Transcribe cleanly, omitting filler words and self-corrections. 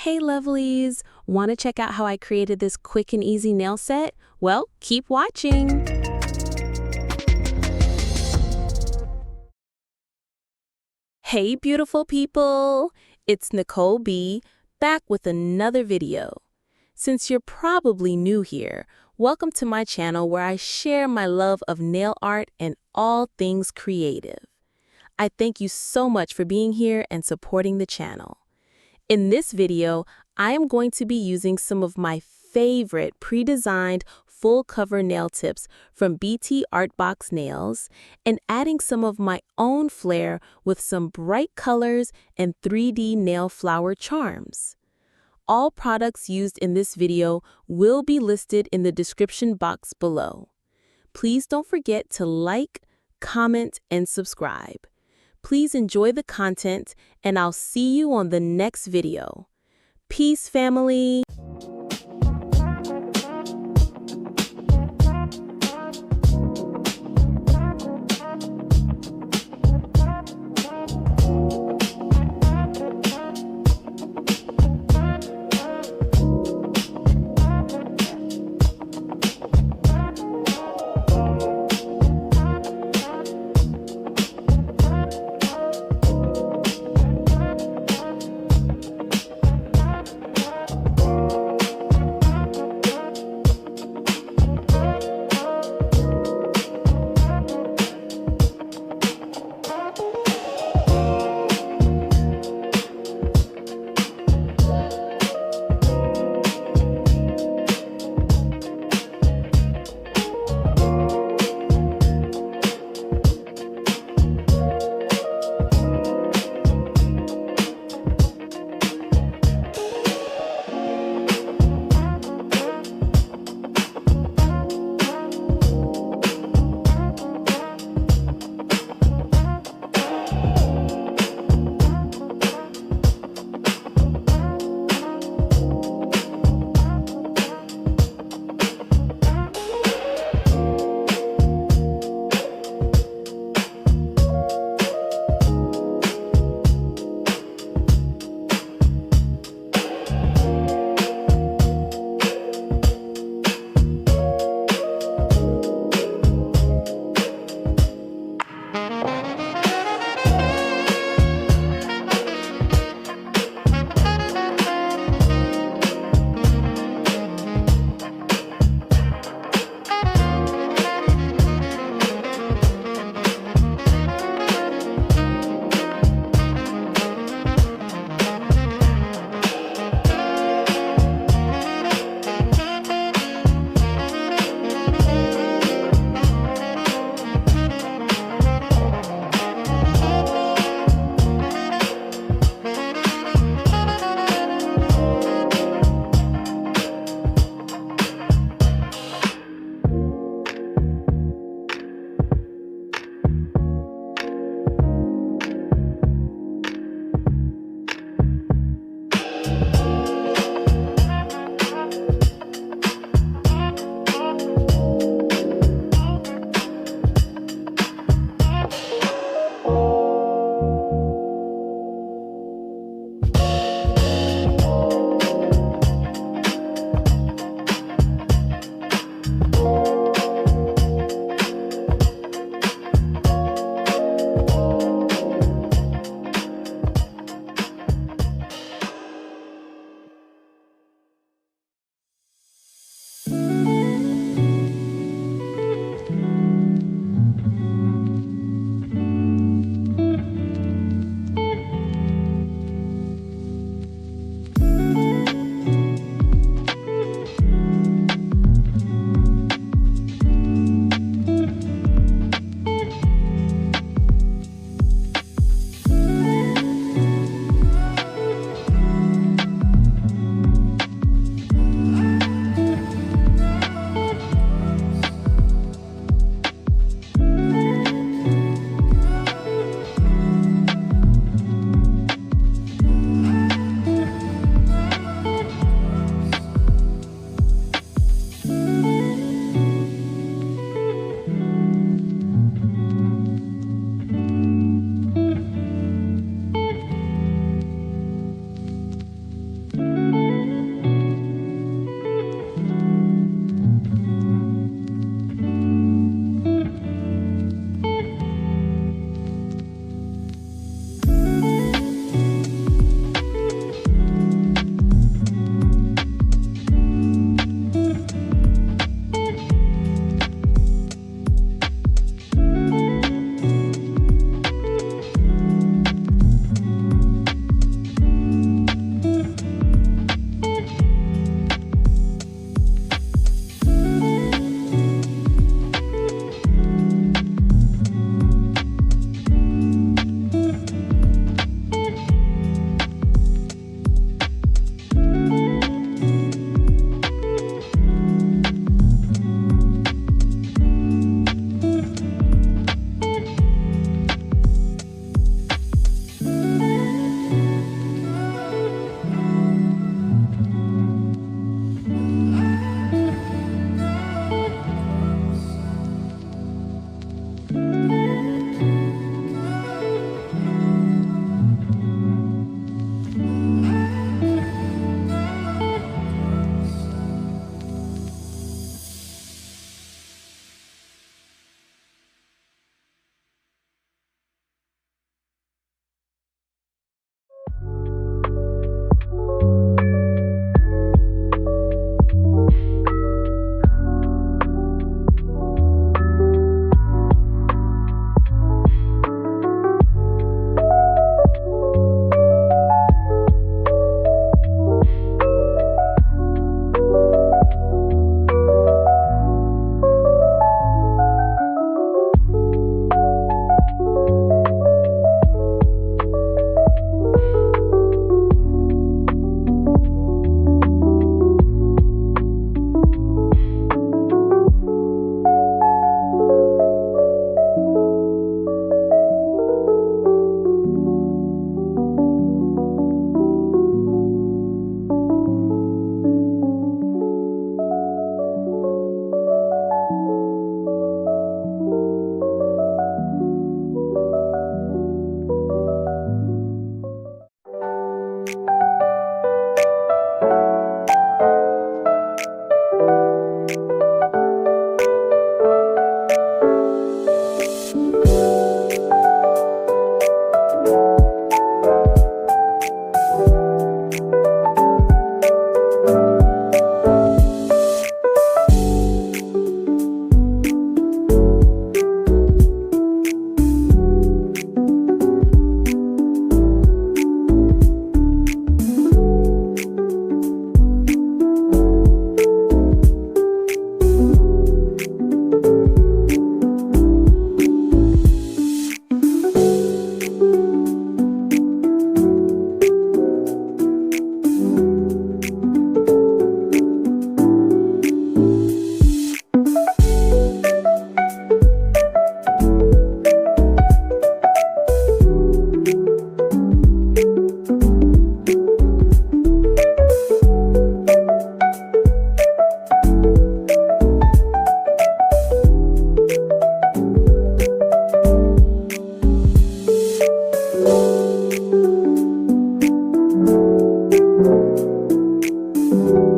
Hey lovelies, want to check out how I created this quick and easy nail set? Well, keep watching. Hey beautiful people, it's Nicole B, back with another video. Since you're probably new here, welcome to my channel where I share my love of nail art and all things creative. I thank you so much for being here and supporting the channel. In this video, I am going to be using some of my favorite pre-designed full cover nail tips from BTArtBoxNails and adding some of my own flair with some bright colors and 3D nail flower charms. All products used in this video will be listed in the description box below. Please don't forget to like, comment, and subscribe. Please enjoy the content, and I'll see you on the next video. Peace, family! you.